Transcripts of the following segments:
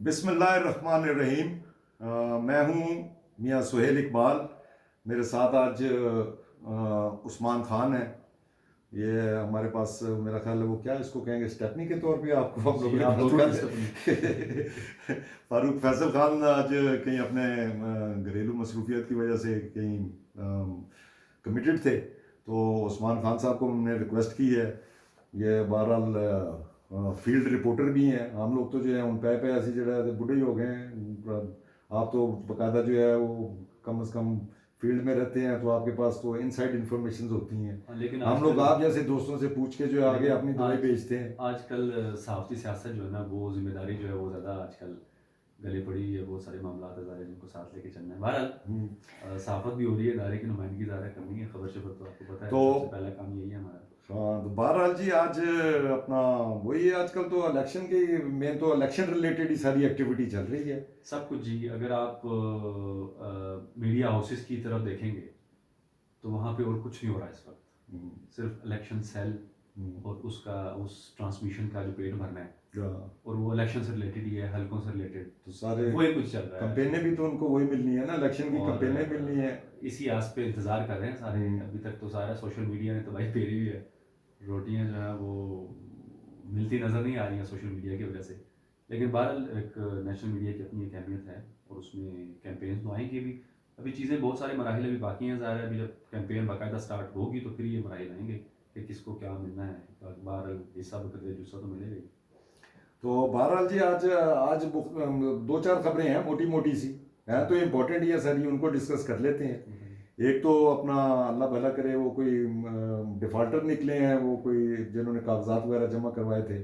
बिस्मिल्लाहिर्रहमानिर्रहीम। मैं हूँ मियाँ सुहेल इकबाल। मेरे साथ आज उस्मान खान है। ये हमारे पास मेरा ख्याल है वो क्या इसको कहेंगे स्टेपनी के तौर पे आपको हम लोग आप लोग फारूक फैसल खान आज कहीं अपने घरेलू मसरूफियत की वजह से कहीं कमिटेड थे, तो उस्मान खान साहब को हमने रिक्वेस्ट की है। ये बहरहाल फील्ड रिपोर्टर भी हैं। हम लोग तो जो है उन पे ऐसी जगह बुढ़े ही हो गए हैं। आप तो बकायदा जो है वो कम से कम फील्ड में रहते हैं, तो आपके पास तो इनसाइड इन्फॉर्मेशन होती हैं। लेकिन हम लोग आजकल आप जैसे दोस्तों से पूछ के जो है आगे अपनी दवाई भेजते हैं। आजकल सहाफ़ती सियासत जो है ना, वो जिम्मेदारी जो है वो ज़्यादा आजकल गले पड़ी है। बहुत सारे मामला इदारे जिनको साथ लेके चलना है। बहरहाल सहाफ़त भी हो रही है, इदारे की नुमाइंदगी ज़्यादा करनी है। खबर शबर तो आपको पता है, तो सबसे पहला काम यही है हमारा। हाँ, तो बहरहाल जी आज अपना वही है। आजकल तो इलेक्शन की मेन तो इलेक्शन रिलेटेड ही सारी एक्टिविटी चल रही है। सब कुछ जी, अगर आप मीडिया हाउसेस की तरफ देखेंगे तो वहाँ पे और कुछ नहीं हो रहा है इस वक्त। सिर्फ इलेक्शन सेल और उस ट्रांसमिशन का जो पेट भरना है, और वो इलेक्शन से रिलेटेड ही है, हल्कों से रिलेटेड, तो सारे वही कुछ चल रहा है। कंपेनें भी तो उनको वही मिलनी है ना, इलेक्शन की और कंपेनें मिलनी है। इसी आस पे इंतज़ार कर रहे हैं सारे। अभी तक तो सारा सोशल मीडिया ने तबाही फेरी हुई है। रोटियां जो है वो मिलती नज़र नहीं आ रही हैं सोशल मीडिया की वजह से। लेकिन बहरहाल एक नेशनल मीडिया की अपनी एक अहमियत है, और उसमें कैंपेन तो आएंगे भी। अभी चीज़ें बहुत सारे मराहल अभी बाकी हैं। ज़ाहिर है अभी जब कैंपेन बाकायदा स्टार्ट होगी तो फिर ये मराहल आएंगे कि किसको क्या मिलना है। बहरहाल हिस्सा बकरे जुस्सा तो मिलेगा ही। तो बहरहाल जी आज आज दो चार खबरें हैं मोटी मोटी सी हैं, तो इम्पोर्टेंट ही है सारी, उनको डिस्कस कर लेते हैं। एक तो अपना अल्लाह भला करे वो कोई डिफॉल्टर निकले हैं, वो कोई जिन्होंने कागजात वगैरह जमा करवाए थे।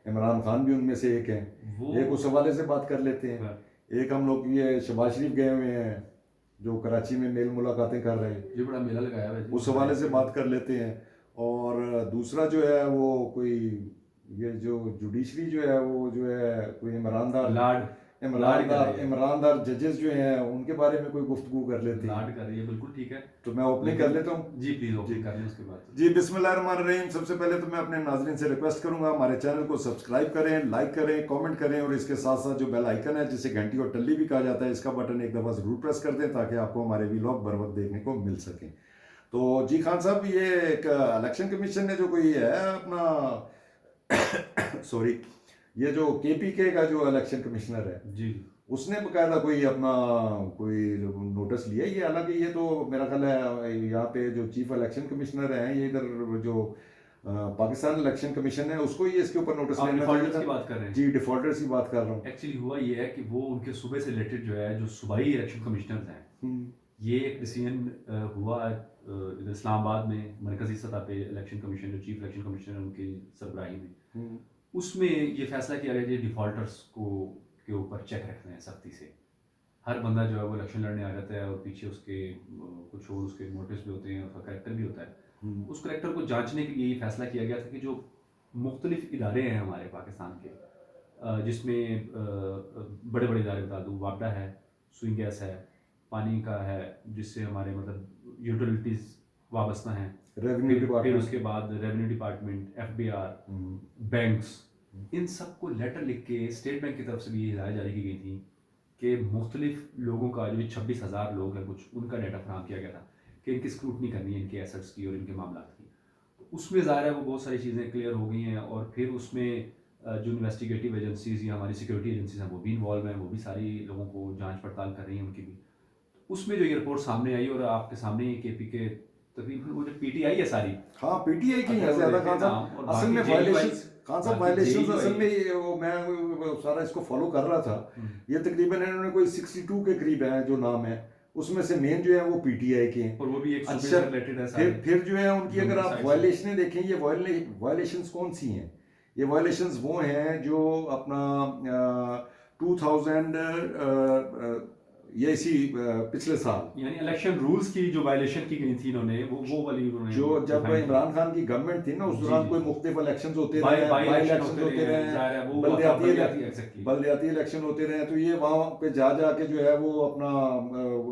इमरान खान भी उनमें से एक हैं। एक उस हवाले से बात कर लेते हैं। एक हम लोग ये शहबाज शरीफ गए हुए हैं जो कराची में मेल मुलाकातें कर रहे हैं, ये बड़ा मेला लगाया हुआ है, उस हवाले से बात कर लेते हैं। और दूसरा जो है वो कोई ये जो जुडिशरी जो है वो जो है कोई ईमानदार जजेस जो हैं उनके बारे में कोई गुफ्तगू कर लेते हैं। लाड कर रही है, बिल्कुल ठीक है। तो मैं ओपनिंग कर लेता हूँ जी प्लीज ओपनिंग कर लें उसके बाद। जी। बिस्मिल्लाहिर्रहमानिर्रहीम। सबसे पहले तो मैं अपने नाजरीन से रिक्वेस्ट करूंगा हमारे चैनल को सब्सक्राइब करें, लाइक करें, कमेंट करें, और इसके साथ साथ जो बेल आइकन है जिसे घंटी और टल्ली भी कहा जाता है, इसका बटन एक दफ़ा ज़रूर प्रेस कर दें ताकि आपको हमारे वीलॉग बर वक्त देखने को मिल सकें। तो जी खान साहब, ये एक इलेक्शन कमीशन ने जो कोई है अपना सॉरी, ये जो केपीके का जो इलेक्शन कमिश्नर है जी, उसने बकायदा कोई अपना कोई नोटिस लिया। ये हालांकि ये तो मेरा ख्याल है यहाँ पे जो चीफ इलेक्शन कमिश्नर हैं, ये इधर जो पाकिस्तान इलेक्शन कमीशन है उसको ये इसके ऊपर नोटिस लेना डिफॉल्टर्स की बात कर रहे हैं जी, डिफॉल्टर्स की बात कर रहा हूँ। एक्चुअली हुआ ये है कि वो उनके सूबे से रिलेटेड जो है, जो सूबाई इलेक्शन कमिश्नर्स हैं, ये एक डिसीजन हुआ इधर इस्लामाबाद में मरकजी सतह पे इलेक्शन कमीशन, जो चीफ इलेक्शन कमिश्नर है उनकी सरबराही में, उसमें ये फैसला किया गया कि डिफॉल्टर्स को के ऊपर चेक रखना है सख्ती से। हर बंदा जो है वो इलेक्शन लड़ने आ जाता है और पीछे उसके कुछ और उसके मोटिव्स भी होते हैं, उसका करेक्टर भी होता है। उस करेक्टर को जांचने के लिए ये फैसला किया गया था कि जो मुख्तलिफ इदारे हैं हमारे पाकिस्तान के, जिसमें बड़े बड़े इदारे बता दूँ, वापडा है, स्विंग गैस है, पानी का है, जिससे हमारे मतलब यूटिलिटीज़ वाबस्ता हैं, रेवेन्यू फिर डिपार्टमेंट, उसके बाद रेवेन्यू डिपार्टमेंट, एफबीआर, बैंक्स, इन सब को लेटर लिख के स्टेट बैंक की तरफ से भी ये हिदायत जारी की गई थी कि मुख्तलिफ लोगों का, जो 26,000 लोग हैं कुछ, उनका डाटा फराहम किया गया था कि इनकी स्क्रूटनी करनी है, इनके एसेट्स की और इनके मामला की। तो उसमें ज़ाहिर है वो बहुत सारी चीज़ें क्लियर हो गई हैं, और फिर उसमें जो इन्वेस्टिगेटिव एजेंसीज या हमारी सिक्योरिटी एजेंसीज हैं वो भी इन्वॉल्व हैं, वो भी सारी लोगों को जांच पड़ताल कर रही हैं उनकी भी। तो उसमें जो ये रिपोर्ट सामने आई, और आपके सामने ये केपी के तकरीबन वो जो पीटीआई है सारी, हाँ पीटीआई की है ज़्यादा। खान साहब असल में वायलेशंस, खान साहब वायलेशंस असल में ये वो मैं सारा इसको फॉलो कर रहा था। ये तकरीबन इन्होंने कोई 62 के करीब है जो नाम है, उसमें से मेन जो है वो पीटीआई के हैं, और वो भी एक सूबे अच्छा से रिलेटेड है सारे। फिर जो है उनकी अगर आप वायलेशनें देखें, ये वायलेशंस कौन सी हैं? ये वायलेशंस वो हैं जो अपना 2000 ये इसी पिछले साल यानी इलेक्शन रूल्स की जो वायलेशन की गई थी इन्होंने, वो वाली उन्होंने जो जब इमरान खान की गवर्नमेंट थी ना उस दौरान कोई मुख्तलिफ इलेक्शन होते रहे, बाई इलेक्शन होते रहे, बल्दियाती इलेक्शन होते रहे, तो ये वहाँ पे जाके जो है वो अपना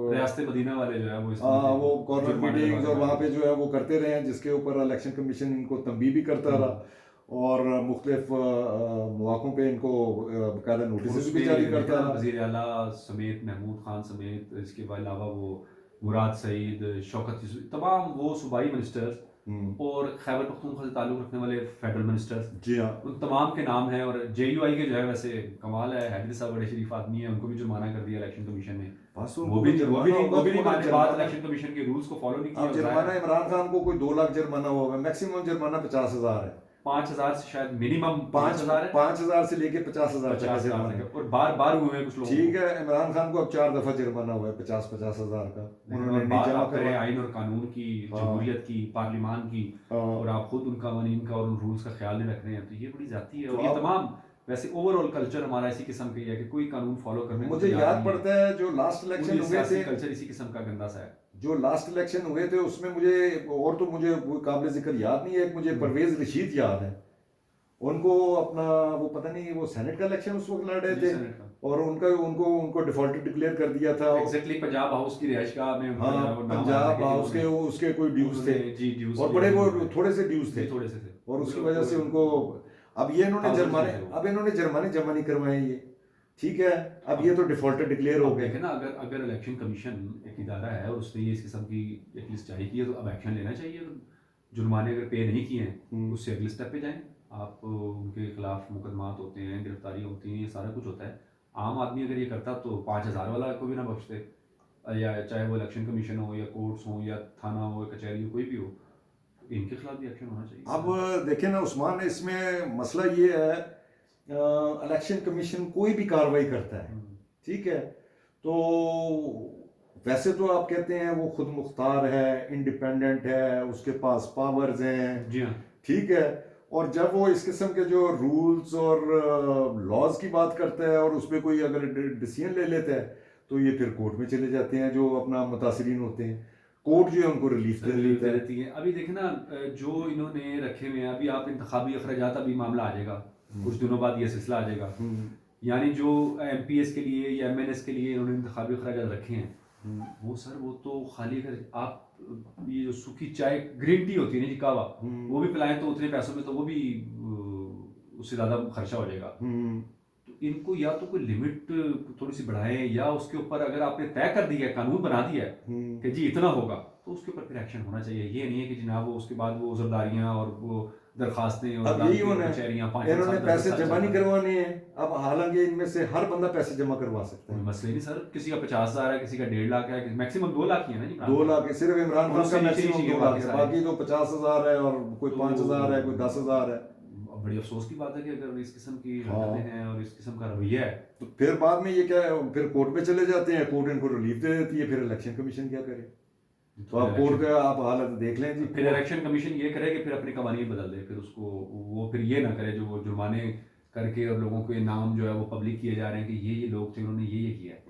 रियासत मदीना वाले जो है वो कॉर्नर मीटिंग्स और वहाँ पे जो है वो करते रहे, जिसके ऊपर इलेक्शन कमीशन इनको तंबीह भी करता रहा। और मुख्तलिफ मौक़ों पे इनको बाकायदा नोटिस भी जारी करता है। वज़ीर आला समेत, महमूद खान समेत, इसके अलावा वो मुराद सईद, शौकत यूसुफ, तमाम वो सूबाई मिनिस्टर्स और खैबर पख्तूनख्वा से ताल्लुक़ रखने वाले फेडरल मिनिस्टर्स, जी हाँ, उन तमाम के नाम हैं। और JUI के जो है, वैसे कमाल है, हैदरी साहब बड़े शरीफ आदमी हैं, उनको भी जुर्माना कर दिया इलेक्शन कमीशन ने। बस वो उनको भी जुर्माना होगा तो नहीं माने, बात जुर्माना। इलेक्शन कमीशन के रूल्स को फॉलो नहीं अब किया। जुर्माना इमरान खान को कोई 2 लाख जुर्माना हुआ है, मैक्सिमम जुर्माना 50,000 है। 5,000 से शायद मिनिमम 5,000 है, 5,000 से लेके 50,000 तक का 50,000 जुर्माना है। तक, और बार बार हुए हैं कुछ लोगों ठीक को। है, इमरान खान को अब 4 दफा जुर्माना हुआ है 50,000 का, उन्होंने नहीं बात जमा आप करें करवाया। आइन और कानून की, हाँ। जमहूरियत की, पार्लिमान की, हाँ। और आप खुद उन कवानीन का और उन रूल्स का ख्याल नहीं रख रहे हैं, तो ये बड़ी जाती है। तो और ये अब- तमाम वैसे ओवरऑल कल्चर हमारा इसी किस्म का ही है कि कोई कानून फॉलो करने को मुझे तैयार याद नहीं है। पड़ता है जो लास्ट इलेक्शन पूरी हुए सियासी थे, कल्चर इसी किस्म का गंदा सा है। जो लास्ट इलेक्शन हुए थे उसमें मुझे, और तो मुझे काबिल जिक्र याद नहीं है, एक मुझे परवेज रशीद याद है। उनको अपना वो पता नहीं, वो सेनेट का इलेक्शन उस वक्त लड़ रहे जी, थे, सेनेट का। और उनको डिफॉल्टेड डिक्लेयर कर दिया था। एग्जैक्टली, पंजाब हाउस की रिहाइशगाह में उनका हाँ, वो नाम आ पंजाब गया कि हाउस के उन्होंने- उसके कोई ड्यूज थे, जी, ड्यूज और के बड़े वो लिए- थोड़े से ड्यूज थे, जी, थोड़े से थे, और उसकी वजह से उनको अब ये इन्होंने thousands जुर्माने में थे वो। अब इन्होंने जुर्माने जमा नहीं करवाए ये, ठीक है। अब ये तो डिफॉल्टेड डिक्लेयर हो अब गए। देखें ना, अगर अगर इलेक्शन कमीशन एक इदारा है और उसने ये इस किस्म की एक लिस्ट जारी की है, तो अब एक्शन लेना चाहिए। तो जुर्माने अगर पे नहीं किए हैं, उससे अगले स्टेप पे जाएं आप। उनके खिलाफ मुकदमात होते हैं, गिरफ्तारी होती है, ये सारा कुछ होता है। आम आदमी अगर ये करता तो 5,000 वाला को भी ना बख्शते, या चाहे वो इलेक्शन कमीशन हो या कोर्ट्स हो या थाना हो या कचहरी हो, कोई भी हो, तो इनके खिलाफ भी एक्शन होना चाहिए। अब देखें ना उस्मान, इसमें मसला ये है, इलेक्शन कमीशन कोई भी कार्रवाई करता है, ठीक है, तो वैसे तो आप कहते हैं वो खुद मुख्तार है, इंडिपेंडेंट है, उसके पास पावर्स हैं, जी हाँ, ठीक है। और जब वो इस किस्म के जो रूल्स और लॉज की बात करता है और उस पर कोई अगर डिसीजन ले लेता है, तो ये फिर कोर्ट में चले जाते हैं, जो अपना मुतासरीन होते हैं, कोर्ट जो है उनको रिलीफ दे रिलीफ देता है। देती है। अभी देखें ना, जो इन्होंने रखे हुए हैं, अभी आप इंतखाबी अखराजात, अभी मामला आ जाएगा कुछ दिनों बाद, ये सिलसिला आ जाएगा। यानी जो MPS के लिए या MNS के लिए इन्होंने इंतखाबी अखराजात रखे हैं, वो सर, वो तो खाली, अगर आप ये जो सूखी चाय, ग्रीन टी होती है ना जी, कावा, वो भी पिलाएं तो उतने पैसों में तो वो भी उससे ज़्यादा खर्चा हो जाएगा। तो इनको या तो कोई लिमिट थोड़ी सी बढ़ाएं, या उसके ऊपर अगर आपने तय कर दिया है, कानून बना दिया है कि जी इतना होगा, तो उसके ऊपर फिर एक्शन होना चाहिए। ये नहीं है कि जनाब वो उसके बाद वो उजरदारियां और वो दरखास्तें और अब यही होना है, कचहरियां 5 इन्होंने साल, पैसे 10 साल जमा नहीं चल रहा है। करवाने हैं। अब हालांकि इनमें से हर बंदा पैसे जमा करवा सकता कोई है। मसले नहीं सर, किसी का 50,000 है, किसी का 1.5 लाख है, मैक्सिमम 2 लाख ही है ना जी। 2 लाख है, सिर्फ इमरान खान उससे का नीचे मैक्सिमम नीचे 2 के लाख बाकी है, सारे। बाकी तो 50,000 है, और कोई तो 5,000 है, कोई 10,000 है। अब बड़ी अफसोस की बात है कि अगर इस किस्म की हाँ। हरकतें हैं और इस किस्म का रवैया है, तो फिर बाद में ये क्या है, फिर कोर्ट में चले जाते हैं, कोर्ट इनको रिलीफ दे देती है, फिर इलेक्शन कमीशन क्या करे? तो आप कोर्ट का आप हालत देख लें जी। फिर इलेक्शन कमीशन ये करे कि फिर अपनी कवानीन बदल दे, फिर उसको वो फिर ये ना करे जो वो जुर्माने करके और लोगों के नाम जो है वो पब्लिक किए जा रहे हैं कि ये लोग थे, उन्होंने ये किया है।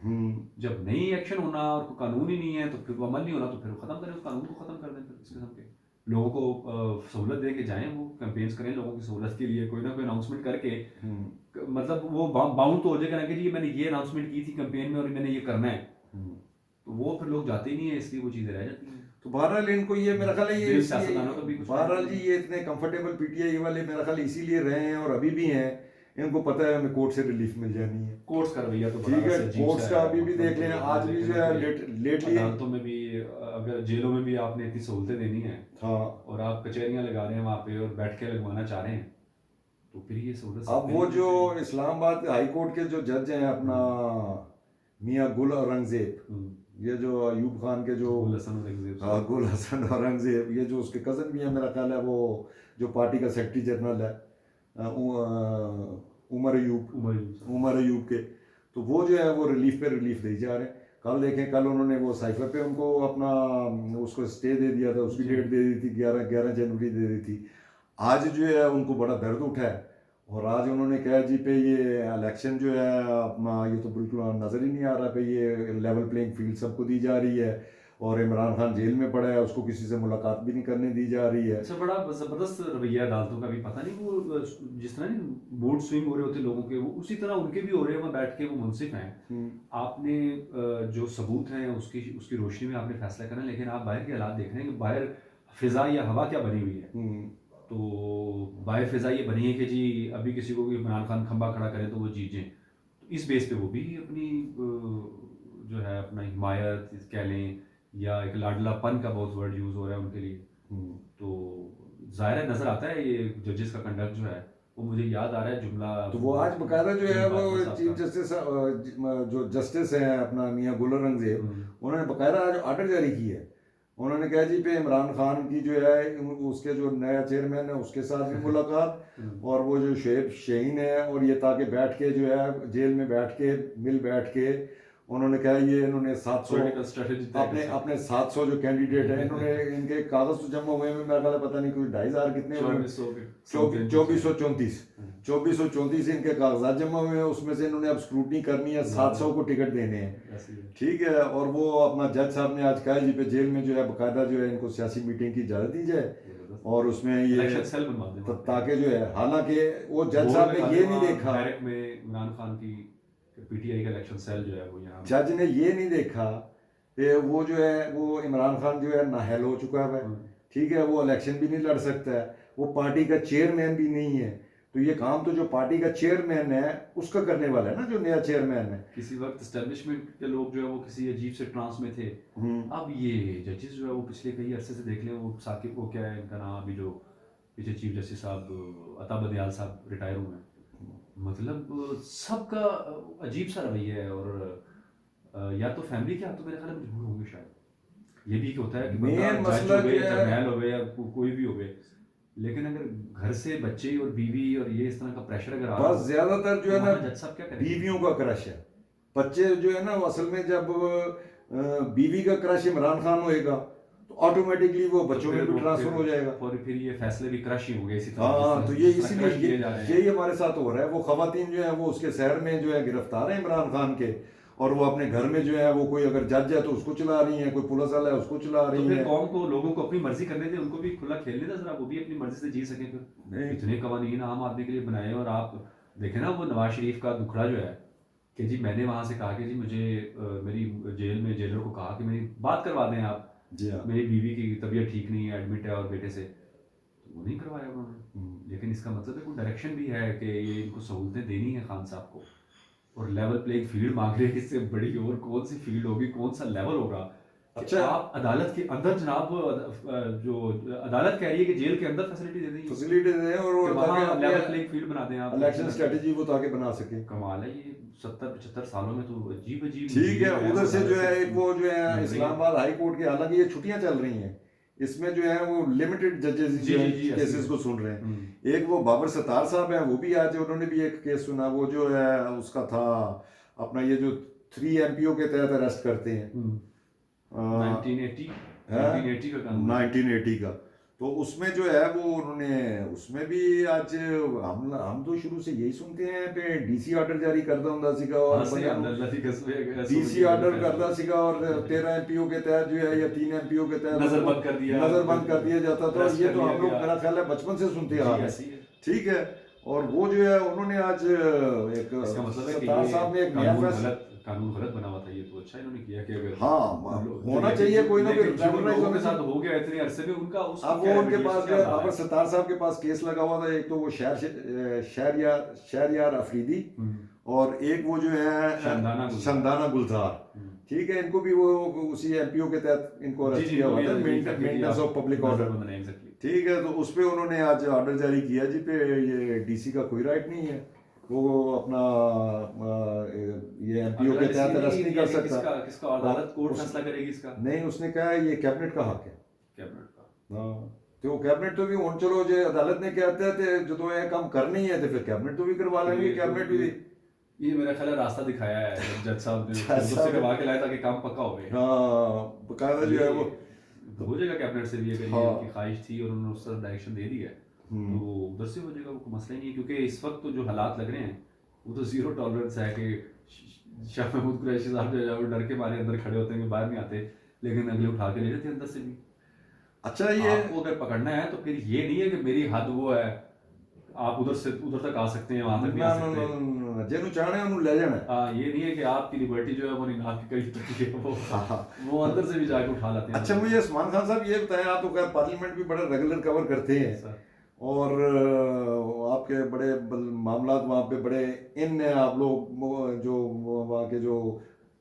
जब नहीं एक्शन होना और कोई कानून ही नहीं है, तो फिर वो अमल नहीं होना, तो फिर खत्म करें, उस कानून को खत्म कर दें। फिर इस किस्म के लोगों को सहूलत दे के जाएं, वो कैंपेन्स करें लोगों की सहूलत के लिए, कोई ना कोई अनाउंसमेंट करके, मतलब वो बाउंड तो हो जाएगा ना कि जी मैंने ये अनाउंसमेंट की थी कैंपेन में और मैंने ये करना है, तो वो फिर लोग जाते ही नहीं है, इसलिए वो चीज़ें रह जाती हैं। तो बहरहाल इनको ये मेरा ख्याल है ये दिल सियासतदानों का भी कुछ बहरहाल जी ये इतने कंफर्टेबल PTI वाले मेरा ख्याल इसीलिए रहे हैं और अभी भी हैं, इनको पता है हमें कोर्ट से रिलीफ मिल जानी है। कोर्ट्स का रवैया तो ठीक है, वैसे अजीब कोर्ट्स सा का है, अभी भी मतलब देख लें, आज भी जो है लेटली अदालतों में भी, अगर जेलों में भी आपने इतनी सहूलतें देनी है, हाँ, और आप कचहरियां लगा रहे हैं वहाँ पे और बैठ के लगवाना चाह रहे हैं, तो फिर ये सहूलत अब वो जो इस्लामाबाद हाई कोर्ट के जो जज हैं अपना मियाँ गुल औरंगजेब, ये जो अयूब खान के जो गुल हसन औरंगजेब, ये जो उसके कज़न भी हैं मेरा ख्याल है, वो जो पार्टी का सेक्रेटरी जनरल है उमर अयूब के, तो वो जो है वो रिलीफ दे जा रहे हैं। कल देखें, कल उन्होंने वो साइफर पे उनको अपना उसको स्टे दे दिया था, उसकी डेट दे दी थी 11 जनवरी दे दी थी। आज जो है उनको बड़ा दर्द उठा है, और आज उन्होंने कहा जी पे ये इलेक्शन जो है अपना ये तो बिल्कुल नज़र ही नहीं आ रहा पे ये लेवल प्लेइंग फील्ड सबको दी जा रही है, और इमरान खान जेल में पड़ा है, उसको किसी से मुलाकात भी नहीं करने दी जा रही है। अच्छा, बड़ा ज़बरदस्त रवैया अदालतों का भी, पता नहीं वो जिस तरह मूड स्विंग हो रहे होते लोगों के, वो उसी तरह उनके भी हो रहे हैं, वहाँ बैठ के वो मुंसिफ हैं। आपने जो सबूत हैं उसकी रोशनी में आपने फैसला करना है, लेकिन आप बाहर के हालात देख रहे हैं कि बाहर फिजा या हवा क्या बनी हुई है। तो बाय फिजा ये बनी है कि जी अभी किसी को भी इमरान खान खंबा खड़ा करे तो वो जीत जाएं, तो इस बेस पे वो भी अपनी जो है अपना हिमायत कह लें या एक लाडलापन का बहुत वर्ड यूज़ हो रहा है उनके लिए। तो ज़ाहिर नज़र आता है ये जजेस का कंडक्ट जो है वो मुझे याद आ रहा है जुमला। तो वो आज बकायदा जो है वो बाजवा साहब चीफ का। जस्टिस जो जस्टिस हैं अपना मियां गुल औरंगजेब, उन्होंने बकायदा आज आर्डर जारी की है। उन्होंने कहा जी पे इमरान खान की जो है उसके जो नया चेयरमैन है उसके साथ भी मुलाकात, और वो जो शुएब शाहीन है, और ये ताकि बैठ के जो है जेल में बैठ के बैठ के उन्होंने कहा ये इन्होंने 700 Political strategy तय अपने कर अपने 700 जो कैंडिडेट हैं इन्होंने इनके कागज तो जमा हुए में मेरा ख्याल है पता नहीं कोई 2,500 कितने हुए, 2434 इनके कागजात जमा हुए हैं, उसमें से इन्होंने अब स्क्रूटनी करनी है, 700 को टिकट देने हैं। ऐसे ही है। ठीक है, और वो अपना जज साहब ने आज कहा जी पे जेल में जो है बकायदा जो है इनको सियासी मीटिंग की इजाजत दी जाए, और उसमें ये इलेक्शन सेल बनवा दें वहाँ पे। ताकि जो है, हालांकि वो जज साहब ने ये नहीं देखा, डायरेक्ट में इमरान खान की पीटीआई का इलेक्शन सेल जो है वो यहाँ जज ने ये नहीं देखा कि वो जो है वो इमरान खान जो है नाहल हो चुका है, ठीक है, वो इलेक्शन भी नहीं लड़ सकता है, वो पार्टी का चेयरमैन भी नहीं है, तो ये काम तो जो पार्टी का चेयरमैन है उसका करने वाला है ना, जो नया चेयरमैन है। किसी वक्त एस्टेब्लिशमेंट के लोग जो है वो किसी अजीब से ट्रांस में थे, अब ये जजेस जो है वो पिछले कई अरसे से देख लें, वो साकिब को क्या है इनका नाम, अभी जो पीछे चीफ जस्टिस साहब अता बदियाल साहब रिटायर हुए हैं, मतलब सबका अजीब सा रवैया है, और या तो फैमिली के हाथों मेरे ख्याल में मजबूर होंगे शायद, ये भी होता है कि मेन बंदा जज मसला हो गए, क्या है? जर्नैल हो गए या कोई भी हो गए, लेकिन अगर घर से बच्चे और बीवी और ये इस तरह का प्रेशर अगर आ रहा बस ज्यादातर जो है ना जज साहब क्या करेंगे? बीवियों का क्रश है, बच्चे जो है ना वो असल में जब बीवी का क्रश इमरान खान होएगा तो ऑटोमेटिकली वो बच्चों में भी ट्रांसफर हो जाएगा, और फिर ये फैसले भी क्रश ही हो गए इसी तरह हाँ, तो ये इसीलिए किए जा रहे हैं। यही हमारे साथ हो रहा है। वो खवातीन जो है वो उसके शहर में जो है गिरफ्तार है इमरान खान के, और वो अपने घर में जो है वो कोई अगर जज है तो उसको चला रही है, कोई पुलिस वाला है उसको चला तो रही फिर है। कौम को, लोगों को अपनी मर्जी करने दें, उनको भी खुला खेलने दें जरा, वो भी अपनी मर्जी से जी सके। फिर इतने कवानीन आम आदमी के लिए बनाए, और आप देखें ना वो नवाज शरीफ का दुखड़ा जो है कि जी मैंने वहां से कहा कि जी मुझे मेरी जेल में जेलर को कहा कि मेरी बात करवा दें आप, जी हाँ, मेरी बीवी की तबीयत ठीक नहीं है, एडमिट है और बेटे से, तो वो नहीं करवाया उन्होंने। लेकिन इसका मतलब है कोई डायरेक्शन भी है कि ये इनको सहूलतें देनी है खान साहब को, और लेवल प्लेइंग फील्ड मांग रहे हैं, इससे बड़ी और कौन सी फील्ड होगी, कौन सा लेवल होगा। अच्छा, आप अदालत के अंदर जनाब जो अदालत कह रही है कि जेल के अंदर फैसिलिटी दे दें, फैसिलिटी दें और वहाँ लेवल प्लेइंग फील्ड बना दें आप, इलेक्शन स्ट्रेटजी वो ताकि बना सके। कमाल है ये 70-75 सालों में तो अजीब अजीब। ठीक है, उधर से जो है एक वो जो है इस्लामाबाद हाई कोर्ट के, हालांकि ये छुट्टियां चल रही हैं, इसमें जो है वो लिमिटेड जजेस जो है केसेस को सुन रहे हैं। एक वो बाबर सत्तार साहब हैं, वो भी आज उन्होंने भी एक केस सुना, वो जो है उसका था अपना ये जो 3 MPO के तहत अरेस्ट करते हैं 1980 का कानून, 1980 का, तो उसमें जो है वो उन्होंने उसमें भी आज हम तो शुरू से यही सुनते हैं पे डीसी ऑर्डर जारी करता ਹੁੰਦਾ ਸੀਗਾ, और डीसी ऑर्डर करता ਸੀगा, और 13 MPO के तहत जो है या 3 MPO के तहत नजरबंद कर दिया जाता था। ये तो हम लोग मेरा ख्याल है बचपन से सुनते आ रहे हैं, ठीक है। और वो जो है उन्होंने आज एक सत्तार साहब ने एक नया फैसला, कानून गलत बना हुआ था, ये तो अच्छा इन्होंने किया कि अगर हाँ होना चाहिए कोई ना कोई लोगों के साथ हो गया इतने अरसे में उनका, अब वो उनके पास जो है बाबर सत्तार साहब के पास केस लगा हुआ था, एक तो वो शहरयार अफरीदी, और एक वो जो है शंदाना गुलजार, ठीक है, इनको भी वो उसी MPO के तहत इनको अरेस्ट किया हुआ था, मेंटेनेंस ऑफ पब्लिक ऑर्डर, ठीक है। तो उस पे उन्होंने आज ऑर्डर जारी किया जी पे ये DC का कोई राइट नहीं है, वो अपना ये MPO के तहत अरेस्ट नहीं कर सकता। किसका अदालत कोर्ट फैसला करेगी इसका? नहीं, उसने कहा ये कैबिनेट का हक है, कैबिनेट का। हाँ, तो कैबिनेट तो भी उन चलो जो अदालत ने कहते थे जो तो ये काम करना ही है तो फिर कैबिनेट तो भी करवा लेंगे, कैबिनेट भी। ये मेरा ख्याल है रास्ता दिखाया है जज साहब ने, उससे करवा के लाया ताकि काम पक्का हो गया। हाँ, बकायदा जो है वो हो जाएगा कैबिनेट से भी, अगर ये उनकी ख्वाहिश थी और उन्होंने उस तरफ डायरेक्शन दे दी है तो उधर से हो जाएगा, वो मसला ही नहीं है। क्योंकि इस वक्त तो जो हालात लग रहे हैं वो तो जीरो टॉलरेंस है कि शाह महमूद कुरैशी साहब जो है वो डर के मारे अंदर खड़े होते हैं कि बाहर नहीं आते, लेकिन अगले उठा के ले जाते हैं अंदर से भी। अच्छा, ये आपको अगर पकड़ना है तो फिर ये नहीं है कि मेरी हद वो है, आप उधर से उधर तक आ सकते हैं, वहां तक नहीं आ सकते, जेनु चाहने उन्हें ले जाना। हाँ, ये नहीं है कि आपकी लिबर्टी जो है वो नाक के करीब तक है, वो अंदर से भी जाके उठा लाते हैं। अच्छा, मुझे उस्मान खान साहब ये बताएं, आप तो खैर पार्लियामेंट भी बड़ा रेगुलर कवर करते हैं, और आपके बड़े मामला वहाँ पे बड़े इन हैं, आप लोग जो वहाँ के जो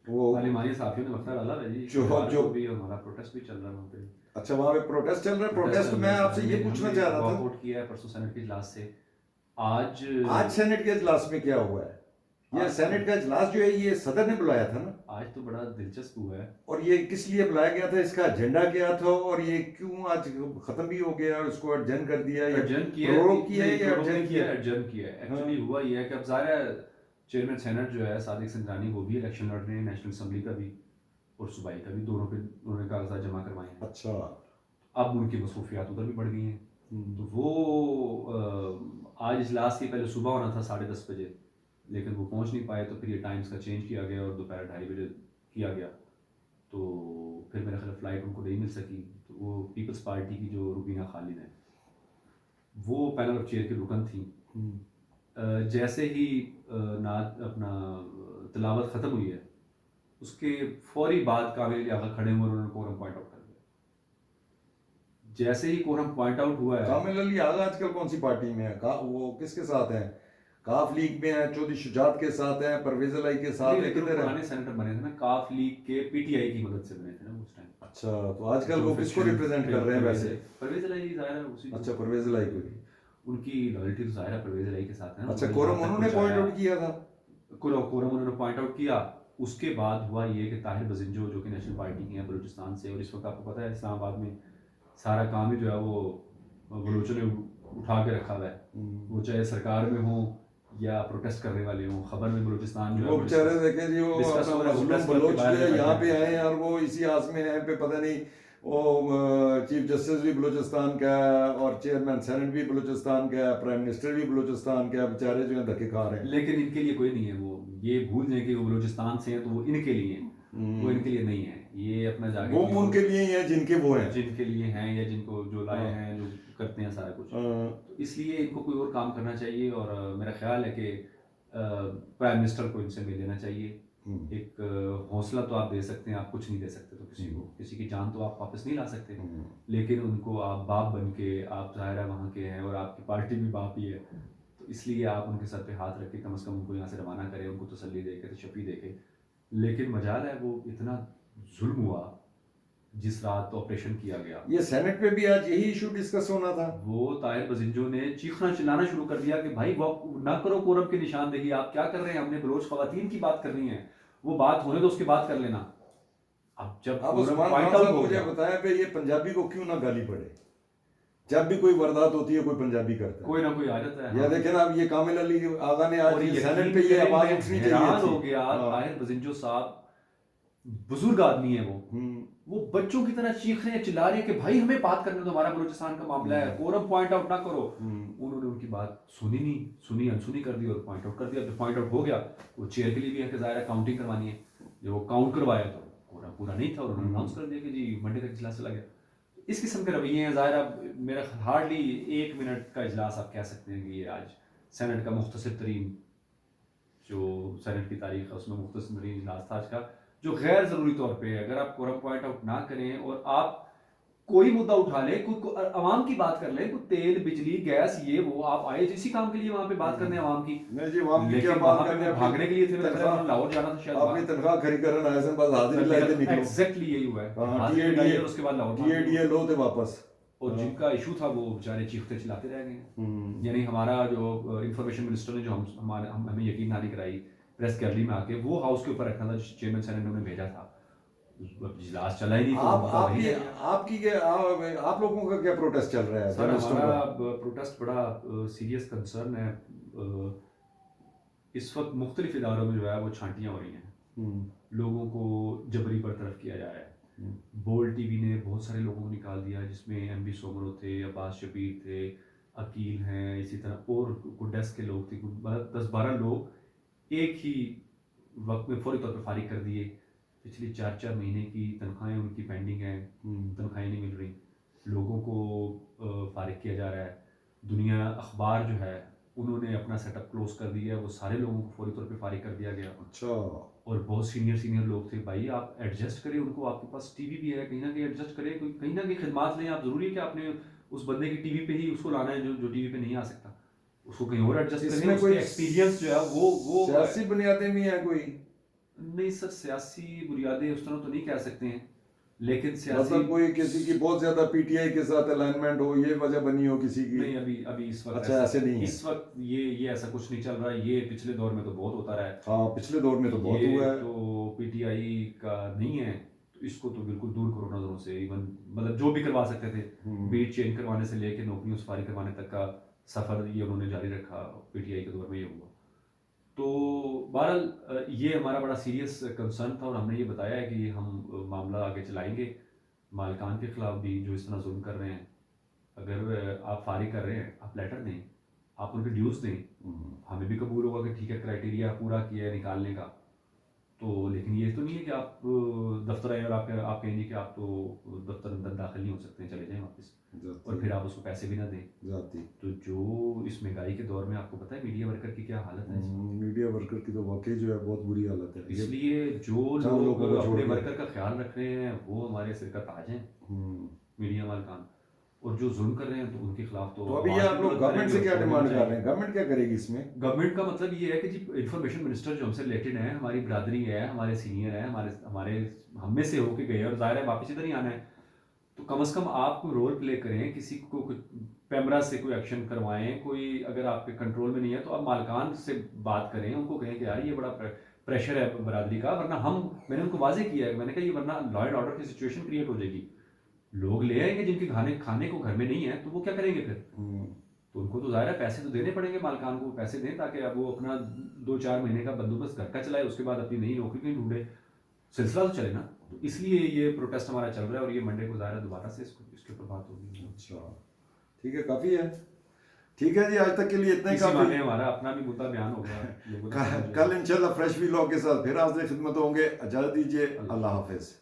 वो पार्लिमानी साथियों ने वक्त डाला है जी, जो शनिवार जो को भी हमारा प्रोटेस्ट भी चल रहा है वहाँ पे। अच्छा, वहाँ पे प्रोटेस्ट चल रहा है। प्रोटेस्ट मैं आपसे ये पूछना चाह रहा था, वॉकआउट किया है परसों सेनेट के इजलास से। आज आज सेनेट के इजलास में क्या हुआ है? ये आज सेनेट का इजलास जो है ये सदर ने बुलाया था ना, आज तो बड़ा दिलचस्प हुआ है। और ये किस लिए बुलाया गया था, इसका एजेंडा क्या था, और ये क्यों आज खत्म भी हो गया और इसको एडजर्न कर दिया या एडजर्न किया प्रोरोग किया नहीं, या प्रोरोग एडजर्न नहीं किया? किया, एडजर्न किया है। एक्चुअली हाँ। हुआ ये है कि अब ज़ाहिर है चेयरमैन सेनेट जो है सादिक संगरानी वो भी इलेक्शन लड़ रहे हैं, नेशनल असेंबली का भी और सूबाई का भी, दोनों पे उन्होंने कागजात जमा करवाए हैं। अच्छा। अब उनकी मसरूफियात उधर भी बढ़ गई हैं, तो हम्म। वो आज इजलास के पहले सुबह होना था 10:30 बजे, लेकिन वो पहुंच नहीं पाए, तो फिर ये टाइम्स का चेंज किया गया और दोपहर 2:30 बजे किया गया। तो फिर मेरा ख्याल फ्लाइट उनको नहीं मिल सकी, तो वो पीपल्स पार्टी की जो रुबीना खालिद है वो पैनल ऑफ चेयर की रुकन थी। जैसे ही नात अपना तिलावत ख़त्म हुई है उसके फौरी बाद कामिल अली आगा खड़े हुए और उन्होंने कोरम पॉइंट आउट कर दिया। जैसे ही कोरम पॉइंट आउट हुआ है, कामिल अली आगा आजकल कौन सी पार्टी में है? वो किसके साथ हैं? काफ लीग में है, चौधरी शुजात के साथ हैं, परवेज अलाई के साथ है, लेकिन वो किधर है? पुराने सेनेटर बने थे ना, काफ लीग के पीटीआई की मदद से बने थे ना उस टाइम। अच्छा, तो आजकल वो किसको रिप्रेजेंट कर रहे हैं वैसे? परवेज अलाई ज़ाहिर है उसी अच्छा, परवेज अलाई को। उनकी लॉयल्टी तो ज़ाहिर है परवेज अलाई के साथ है ना। अच्छा, उन्होंने कोरम यहाँ तक उन्होंने पॉइंट पहुँचाया। आउट किया था। कोरम उन्होंने पॉइंट आउट किया। उसके बाद हुआ ये कि ताहिर बजिंजो जो कि नेशनल पार्टी की हैं बलूचिस्तान से, और इस वक्त आपको पता है इस्लामाबाद में सारा काम ही जो है वो बलूचों ने उठा के रखा हुआ है, वो चाहे सरकार में हो या प्रोटेस्ट करने वाले हों। खबर में बलूचिस्तान जो वो है बेचारे देखे जी, वो डिस्कस अपना हो रहा है, मजलूम प्रेस क्लब के बलोच बाहर जो है बैठे यहाँ पे हैं। आए हैं, और वो इसी आस में हैं पे पता नहीं वो चीफ जस्टिस भी बलूचिस्तान का है और चेयरमैन सेनेट भी बलूचिस्तान का है, प्राइम मिनिस्टर भी बलूचिस्तान का है, बेचारे जो है धक्के खा रहे हैं। लेकिन इनके लिए कोई नहीं है, वो ये भूल जाए कि वो बलूचिस्तान से हैं तो वो इनके लिए हैं, वो इनके लिए नहीं है। ये अपना जाके वो उनके लिए ही है जिनके वो हैं, जिनके लिए हैं या जिनको जो लाए हैं, जो करते हैं सारा कुछ। तो इसलिए इनको कोई और काम करना चाहिए, और मेरा ख्याल है कि प्राइम मिनिस्टर को इनसे मिल लेना चाहिए। एक हौसला तो आप दे सकते हैं, आप कुछ नहीं दे सकते तो किसी को, किसी की जान तो आप वापस नहीं ला सकते, लेकिन उनको आप बाप बन के, आप ज़ाहिर है वहाँ के हैं और आपकी पार्टी भी बाप ही है, तो इसलिए आप उनके सर पे हाथ रख के कम से कम उनको यहाँ से रवाना करें, उनको तसल्ली दे के, तशफ़ी दे के। लेकिन मजाल है वो इतना जुल्म हुआ जिस रात ऑपरेशन किया गया। ये सेनेट में भी आज यही इशू डिस्कस होना था। वो ताहिर बजिंजो ने चीखना चिल्लाना शुरू कर दिया कि भाई वो ना करो कोरम की निशानदेही, आप क्या कर रहे हैं, हमने बलोच खवातीन की बात करनी है, वो बात होने तो उसके बाद कर लेना। अब जब अब कोरम उस्मान पॉइंट खान आउट साहब हो मुझे गया, बताया कि ये पंजाबी को क्यों ना गाली पड़े, जब भी कोई वारदात होती है कोई पंजाबी करता है। कोई ना कोई आ जाता है। ये देखें ना, अब ये कामिल अली आगा ने आज और ये यकीन सेनेट पे ये करें, आवाज मैं उठनी हैरान चाहिए हो थी। गया। ताहिर बजिंजो साहब बुजुर्ग आदमी है, वो बच्चों की तरह चीख रहे हैं, चिल्ला रहे हैं कि भाई हमें बात करने दो, हमारा बलूचिस्तान का मामला है, कोरम पॉइंट आउट ना करो। उन्होंने उनकी बात सुनी नहीं, सुनी अनसुनी कर दी और पॉइंट आउट कर दिया। जब पॉइंट आउट हो गया, वो चेयर के लिए भी है कि ज़ाहिर काउंटिंग करवानी है, जब वो काउंट करवाया तो कोरम पूरा नहीं था और उन्होंने अनाउंस कर दिया कि जी मंडे तक इजलास चला गया। इस किस्म के रवैये हैं। ज़ाहिर मेरा हार्डली 1 मिनट का इजलास आप कह सकते हैं कि ये आज सेनेट का मुख्तसर तरीन, जो सेनेट की तारीख है उसमें मुख्तसर तरीन इजलास था आज का, जो गैर ज़रूरी तौर पे है। अगर आप कोरम पॉइंट आउट ना करें और आप कोई मुद्दा उठा लें, कोई आवाम की बात कर लें, कोई तेल बिजली गैस ये वो, आप आए इसी काम के लिए वहाँ पे बात करने आवाम की, नहीं जी, आवाम की क्या लेकिन बात वहाँ करने, पे भागने के लिए थे, मेरे ख्याल में लाहौर जाना था शायद। अपनी तनख्वाह खरी करन आए सन, बस हाजिरी लाए थे निकलो। एग्जैक्टली यही हुआ है, हाँ, हाजिरी लगाई और उसके बाद लाहौर भाग गए। टीएडीए लो थे वापस। और जिनका इशू था वो बेचारे चीखते चिल्लाते रह गए। यानी हमारा जो इंफॉर्मेशन मिनिस्टर ने जो हमें यकीन दहानी कराई प्रेस गैलरी में आके, वो हाउस के ऊपर रखना था, चेयरमैन सेनेट ने उन्हें भेजा था, इजलास चला ही नहीं। आप लोगों का क्या प्रोटेस्ट चल रहा है? सर हमारा प्रोटेस्ट बड़ा सीरियस कंसर्न है। इस वक्त मुख्तलिफ इदारों में जो है वो छांटियाँ हो रही हैं, लोगों को जबरी बरतरफ किया जा रहा है। बोल टीवी ने बहुत सारे लोगों को निकाल दिया, जिसमें MB सोमरो थे, अब्बास शबीर थे, अकील हैं, इसी तरह और कुछ डेस्क के लोग थे, 10-12 लोग एक ही वक्त में फौरी तौर पर फारिग कर दिए। पिछली 4-4 महीने की तनख्वाहें उनकी पेंडिंग हैं, तनख्वाहें नहीं मिल रही, लोगों को फारिग किया जा रहा है। दुनिया अखबार जो है उन्होंने अपना सेटअप क्लोज कर दिया, वो सारे लोगों को फौरी तौर पे फारिग कर दिया गया। अच्छा। और बहुत सीनियर लोग थे, भाई आप एडजस्ट करें उनको, आपके पास टीवी भी है, कहीं ना कहीं एडजस्ट करें, कोई कहीं ना कहीं खिदमात लें आप। ज़रूरी है कि आपने उस बंदे की टीवी पे ही उसको लाना है जो टीवी पे नहीं आ सकता, उसको कहीं और एडजस्ट इसमें करना है, कोई उसके एक्सपीरियंस जो है वो सियासी बुनियादें भी हैं कोई? नहीं सर, सियासी बुनियादें उस तरह तो नहीं कह सकते हैं, लेकिन सियासी मतलब कोई किसी की बहुत ज्यादा पीटीआई के साथ अलाइनमेंट हो, ये वजह बनी हो किसी की? नहीं, अभी अभी इस वक्त अच्छा, ऐसे नहीं है। इस वक्त ये ऐसा कुछ नहीं चल रहा है। ये पिछले दौर में तो बहुत होता रहा है। हाँ, पिछले दौर में तो बहुत ये हुआ है। तो पीटीआई का नहीं है, तो इसको तो बिल्कुल दूर करो नजरों से। इवन मतलब जो भी करवा सकते थे, बीट चेंज करवाने से लेके नौकरियों सुपारी करवाने तक का सफर ये उन्होंने जारी रखा। पीटीआई के दौर में ये हुआ। तो बहरहाल ये हमारा बड़ा सीरियस कंसर्न था और हमने ये बताया है कि हम मामला आगे चलाएंगे मालिकान के खिलाफ भी जो इस तरह जुल्म कर रहे हैं। अगर आप फारिग कर रहे हैं, आप लेटर दें, आप उनके ड्यूज़ दें, हमें भी कबूल होगा कि ठीक है क्राइटेरिया पूरा किया है निकालने का। तो लेकिन ये तो नहीं है कि आप दफ्तर आए और आप कहेंगे कि आप तो दफ्तर अंदर दाखिल नहीं हो सकते, चले जाएं वापस, और फिर आप उसको पैसे भी ना दें। जाती तो जो इस महंगाई के दौर में आपको पता है मीडिया वर्कर की क्या हालत है इस वक्त। मीडिया वर्कर की तो वाकई जो है बहुत बुरी हालत है। इसलिए जो चार लोग लोगों को छोड़ अपने के। वर्कर का ख्याल रख रहे हैं वो हमारे सिर का ताज हैं, मीडिया मालिकान, और जो जुल्म कर रहे हैं तो उनके खिलाफ तो अभी ये आप लोग गवर्नमेंट से क्या डिमांड कर रहे हैं? गवर्नमेंट क्या करेगी इसमें? गवर्नमेंट का मतलब ये है कि जी इंफॉर्मेशन मिनिस्टर जो हमसे रिलेटेड है, हमारी बिरादरी है, हमारे सीनियर है, हमारे हम में से होके गए और जाहिर है वापस इधर ही आना है। तो कम से कम आप कोई रोल प्ले करें, किसी को कुछ पैमरा से कोई एक्शन करवाएं, कोई अगर आपके कंट्रोल में नहीं है तो आप मालिकान से बात करें, उनको कहें कि यार ये बड़ा प्रेशर है बरादरी का, वरना मैंने उनको वाजे किया है, मैंने कहा ये वरना लॉ एंड ऑर्डर की सिचुएशन क्रिएट हो जाएगी। लोग ले आएंगे जिनके खाने को घर में नहीं है, तो वो क्या करेंगे फिर? तो उनको तो जाहिर है पैसे तो देने पड़ेंगे, मालिकान को पैसे दें ताकि अब वो अपना 2-4 महीने का बंदोबस्त घर का चलाए, उसके बाद अपनी नई नौकरी कहीं ढूंढे, सिलसिला तो चले ना। तो इसलिए ये प्रोटेस्ट हमारा चल रहा है और ये मंडे को जाहिर है दोबारा से इसके ऊपर बात होगी। अच्छा, ठीक है, काफ़ी है। ठीक है जी, आज तक के लिए इतना ही इसी काफ़ी। बहाने हमारा अपना भी मुद्दा बयान हो गया लोगों ने। कल इंशाल्लाह फ्रेश व्लॉग के साथ फिर हाज़िर खिदमत होंगे। इजाज़त दीजिए, अल्लाह हाफिज़।